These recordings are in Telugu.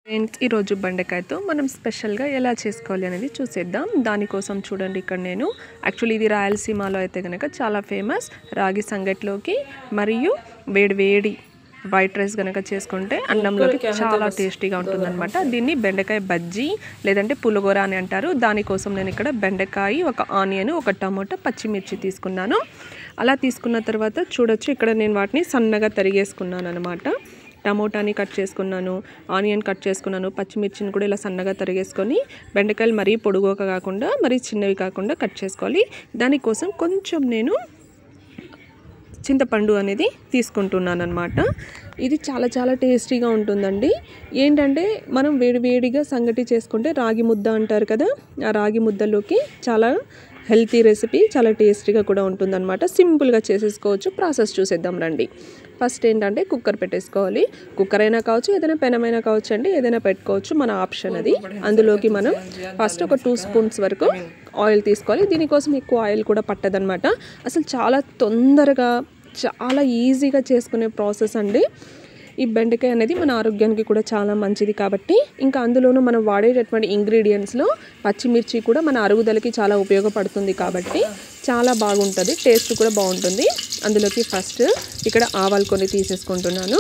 ఫ్రెండ్స్ ఈరోజు బెండకాయతో మనం స్పెషల్గా ఎలా చేసుకోవాలి అనేది చూసేద్దాం. దానికోసం చూడండి, ఇక్కడ నేను యాక్చువల్లీ ఇది రాయలసీమలో అయితే కనుక చాలా ఫేమస్. రాగి సంగట్లోకి మరియు వేడి వైట్ రైస్ కనుక చేసుకుంటే అన్నంలోకి చాలా టేస్టీగా ఉంటుందన్నమాట. దీన్ని బెండకాయ బజ్జీ లేదంటే పులిహోర అని అంటారు. దానికోసం నేను ఇక్కడ బెండకాయ, ఒక ఆనియన్, ఒక టమోటా, పచ్చిమిర్చి తీసుకున్నాను. అలా తీసుకున్న తర్వాత చూడొచ్చు, ఇక్కడ నేను వాటిని సన్నగా తరిగేసుకున్నాను అనమాట. టమోటాని కట్ చేసుకున్నాను, ఆనియన్ కట్ చేసుకున్నాను, పచ్చిమిర్చిని కూడా ఇలా సన్నగా తరిగేసుకొని, బెండకాయలు మరీ పొడుగుగా కాకుండా మరీ చిన్నవి కాకుండా కట్ చేసుకోవాలి. దానికోసం కొంచెం నేను చింతపండు అనేది తీసుకుంటున్నాను అనమాట. ఇది చాలా టేస్టీగా ఉంటుందండి. ఏంటంటే మనం వేడిగా సంగటి చేసుకుంటే రాగి ముద్ద అంటారు కదా, ఆ రాగి ముద్దలోకి చాలా హెల్తీ రెసిపీ, చాలా టేస్టీగా కూడా ఉంటుందన్నమాట. సింపుల్గా చేసేసుకోవచ్చు. ప్రాసెస్ చూసేద్దాం రండి. ఫస్ట్ ఏంటంటే కుక్కర్ పెట్టేసుకోవాలి. కుక్కర్ అయినా కావచ్చు, ఏదైనా పెనమైనా కావచ్చు అండి, ఏదైనా పెట్టుకోవచ్చు, మన ఆప్షన్ అది. అందులోకి మనం ఫస్ట్ ఒక 2 స్పూన్స్ వరకు ఆయిల్ తీసుకోవాలి. దీనికోసం ఎక్కువ ఆయిల్ కూడా పట్టదనమాట. అసలు చాలా తొందరగా, చాలా ఈజీగా చేసుకునే ప్రాసెస్ అండి. ఈ బెండకాయ అనేది మన ఆరోగ్యానికి కూడా చాలా మంచిది కాబట్టి, ఇంకా అందులోనూ మనం వాడేటటువంటి ఇంగ్రీడియంట్స్లో పచ్చిమిర్చి కూడా మన అరుగుదలకి చాలా ఉపయోగపడుతుంది కాబట్టి చాలా బాగుంటుంది, టేస్ట్ కూడా బాగుంటుంది. అందులోకి ఫస్ట్ ఇక్కడ ఆవాలు కొన్ని తీసేసుకుంటున్నాను.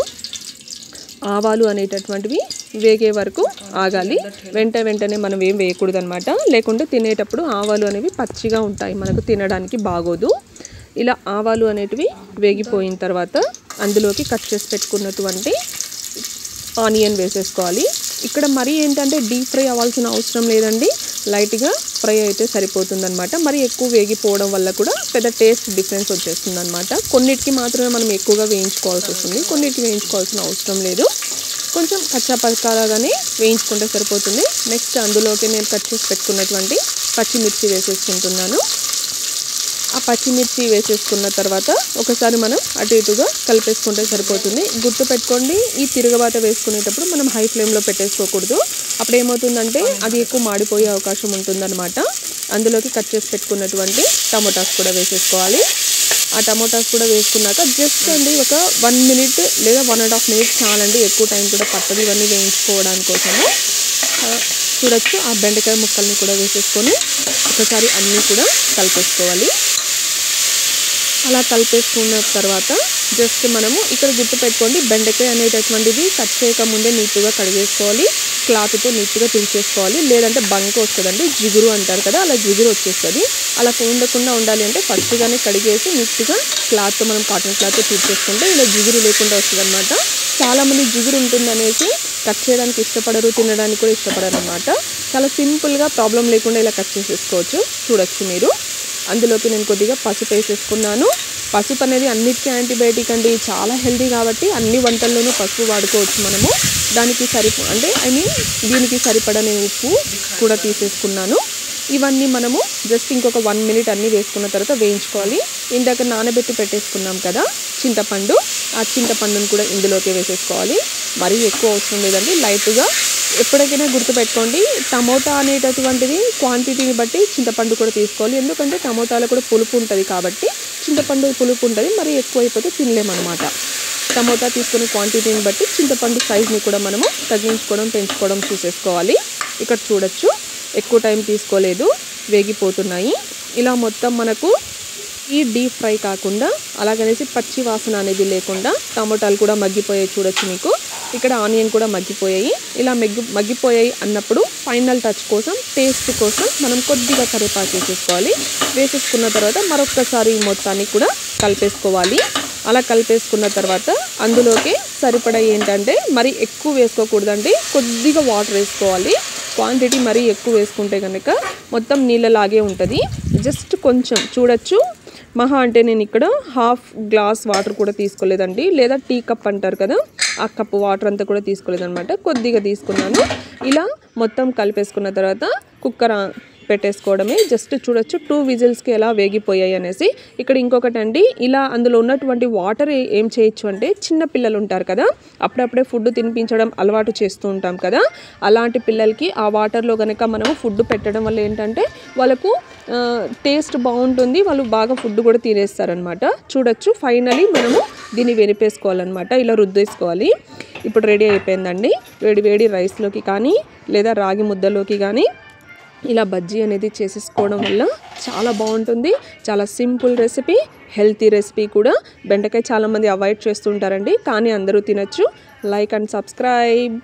ఆవాలు అనేటటువంటివి వేగే వరకు ఆగాలి. వెంటనే మనం ఏం వేయకూడదు అనమాట, లేకుంటే తినేటప్పుడు ఆవాలు అనేవి పచ్చిగా ఉంటాయి, మనకు తినడానికి బాగోదు. ఇలా ఆవాలు అనేటివి వేగిపోయిన తర్వాత అందులోకి కట్ చేసి పెట్టుకున్నటువంటి ఆనియన్ వేసేసుకోవాలి. ఇక్కడ మరీ ఏంటంటే డీప్ ఫ్రై అవ్వాల్సిన అవసరం లేదండి, లైట్గా ఫ్రై అయితే సరిపోతుందన్నమాట. మరి ఎక్కువ వేగిపోవడం వల్ల కూడా పెద్ద టేస్ట్ డిఫరెన్స్ వచ్చేస్తుంది అనమాట. కొన్నిటికి మాత్రమే మనం ఎక్కువగా వేయించుకోవాల్సి వస్తుంది, కొన్నిటికి వేయించుకోవాల్సిన అవసరం లేదు. కొంచెం కచ్చాపచ్చాగానే వేయించుకుంటే సరిపోతుంది. నెక్స్ట్ అందులోకి నేను కట్ చేసి పెట్టుకున్నటువంటి పచ్చిమిర్చి వేసేసుకుంటున్నాను. ఆ పచ్చిమిర్చి వేసేసుకున్న తర్వాత ఒకసారి మనం అటు ఇటుగా కలిపేసుకుంటే సరిపోతుంది. గుర్తుపెట్టుకోండి, ఈ తిరగబాత వేసుకునేటప్పుడు మనం హై ఫ్లేమ్లో పెట్టేసుకోకూడదు. అప్పుడు ఏమవుతుందంటే అది ఎక్కువ మాడిపోయే అవకాశం ఉంటుందన్నమాట. అందులోకి కట్ చేసి పెట్టుకున్నటువంటి టమోటాస్ కూడా వేసేసుకోవాలి. ఆ టమోటాస్ కూడా వేసుకున్నాక జస్ట్ అండి ఒక 1 మినిట్ లేదా 1.5 మినిట్స్ చాలండి, ఎక్కువ టైం కూడా పట్టదు ఇవన్నీ వేయించుకోవడానికి కోసము. చూడొచ్చు, ఆ బెండకాయ ముక్కల్ని కూడా వేసేసుకొని ఒకసారి అన్నీ కూడా కలిపేసుకోవాలి. అలా కలిపేసుకున్న తర్వాత జస్ట్ మనము ఇక్కడ గుర్తుపెట్టుకోండి, బెండకాయ అనేటటువంటిది కట్ చేయకముందే నీట్గా కడిగేసుకోవాలి. క్లాత్తో నీట్గా తుడిచేసుకోవాలి, లేదంటే బంక వస్తుందండి, జిగురు అంటారు కదా, అలా జిగురు వచ్చేస్తుంది. అలా ఉండకుండా ఉండాలి అంటే ఫస్ట్గానే కడిగేసి నీట్గా క్లాత్తో, మనం కాటన్ క్లాత్తో తుడిచేసుకుంటే ఇలా జిగురు లేకుండా వస్తుంది అనమాట. చాలామంది జిగురు ఉంటుందనేసి కట్ చేయడానికి ఇష్టపడరు, తినడానికి కూడా ఇష్టపడరు అనమాట. చాలా సింపుల్గా ప్రాబ్లం లేకుండా ఇలా కట్ చేసేసుకోవచ్చు. చూడొచ్చు మీరు. అందులోకి నేను కొద్దిగా పసుపు వేసేసుకున్నాను. పసుపు అనేది అన్నిటికీ యాంటీబయాటిక్ అండి, చాలా హెల్తీ కాబట్టి అన్ని వంటల్లోనూ పసుపు వాడుకోవచ్చు మనము. దానికి దీనికి సరిపడా నేను ఉప్పు కూడా తీసేసుకున్నాను. ఇవన్నీ మనము జస్ట్ ఇంకొక 1 మినిట్ అన్నీ వేసుకున్న తర్వాత వేయించుకోవాలి. ఇందాక నానబెట్టి పెట్టేసుకున్నాం కదా చింతపండు, ఆ చింతపండును కూడా ఇందులోకి వేసేసుకోవాలి. మరీ ఎక్కువ అవసరం లేదండి, లైట్గా. ఎప్పటికైనా గుర్తుపెట్టుకోండి, టమోటా అనేటటువంటిది క్వాంటిటీని బట్టి చింతపండు కూడా తీసుకోవాలి. ఎందుకంటే టమోటాలో కూడా పులుపు ఉంటుంది కాబట్టి చింతపండు పులుపు ఉంటుంది, మరి ఎక్కువ అయిపోతే తినలేమన్నమాట. టమోటా తీసుకునే క్వాంటిటీని బట్టి చింతపండు సైజ్ని కూడా మనము తగ్గించుకోవడం, పెంచుకోవడం చూసేసుకోవాలి. ఇక్కడ చూడొచ్చు, ఎక్కువ టైం తీసుకోలేదు, వేగిపోతున్నాయి. ఇలా మొత్తం మనకు ఈ డీప్ ఫ్రై కాకుండా అలాగనేసి పచ్చి వాసన అనేది లేకుండా టమోటాలు కూడా మగ్గిపోయాయి. చూడొచ్చు మీకు, ఇక్కడ ఆనియన్ కూడా మగ్గిపోయాయి. ఇలా మగ్గిపోయాయి అన్నప్పుడు ఫైనల్ టచ్ కోసం, టేస్ట్ కోసం మనం కొద్దిగా కరివేపాకు వేసేసుకోవాలి. వేసేసుకున్న తర్వాత మరొక్కసారి మొత్తాన్ని కూడా కలిపేసుకోవాలి. అలా కలిపేసుకున్న తర్వాత అందులోకి సరిపడా ఏంటంటే మరీ ఎక్కువ వేసుకోకూడదండి, కొద్దిగా వాటర్ వేసుకోవాలి. క్వాంటిటీ మరీ ఎక్కువ వేసుకుంటే కనుక మొత్తం నీళ్ళలాగే ఉంటుంది. జస్ట్ కొంచెం చూడొచ్చు, మహా అంటే నేను ఇక్కడ 1/2 గ్లాస్ వాటర్ కూడా తీసుకోలేదండి, లేదా టీ కప్ అంటారు కదా, ఆ కప్పు వాటర్ అంతా కూడా తీసుకోలేదన్నమాట, కొద్దిగా తీసుకున్నాను. ఇలా మొత్తం కలిపేసుకున్న తర్వాత కుక్కర్ పెట్టేసుకోవడమే. జస్ట్ చూడొచ్చు 2 విజిల్స్కి ఎలా వేగిపోయాయి అనేసి. ఇక్కడ ఇంకొకటి అండి, ఇలా అందులో ఉన్నటువంటి వాటర్ ఏం చేయొచ్చు అంటే, చిన్న పిల్లలు ఉంటారు కదా, అప్పుడప్పుడే ఫుడ్ తినిపించడం అలవాటు చేస్తూ ఉంటాం కదా, అలాంటి పిల్లలకి ఆ వాటర్లో కనుక మనము ఫుడ్ పెట్టడం వల్ల ఏంటంటే వాళ్ళకు టేస్ట్ బాగుంటుంది, వాళ్ళు బాగా ఫుడ్ కూడా తినేస్తారనమాట. చూడొచ్చు, ఫైనలీ మనము దీన్ని వెనిపేసుకోవాలన్నమాట, ఇలా రుద్దేసుకోవాలి. ఇప్పుడు రెడీ అయిపోయిందండి. వేడి వేడి రైస్లోకి కానీ లేదా రాగి ముద్దలోకి కానీ ఇలా బజ్జీ అనేది చేసేసుకోవడం వల్ల చాలా బాగుంటుంది. చాలా సింపుల్ రెసిపీ, హెల్తీ రెసిపీ కూడా. బెండకాయ చాలామంది అవాయిడ్ చేస్తుంటారండి, కానీ అందరూ తినచ్చు. Like and subscribe.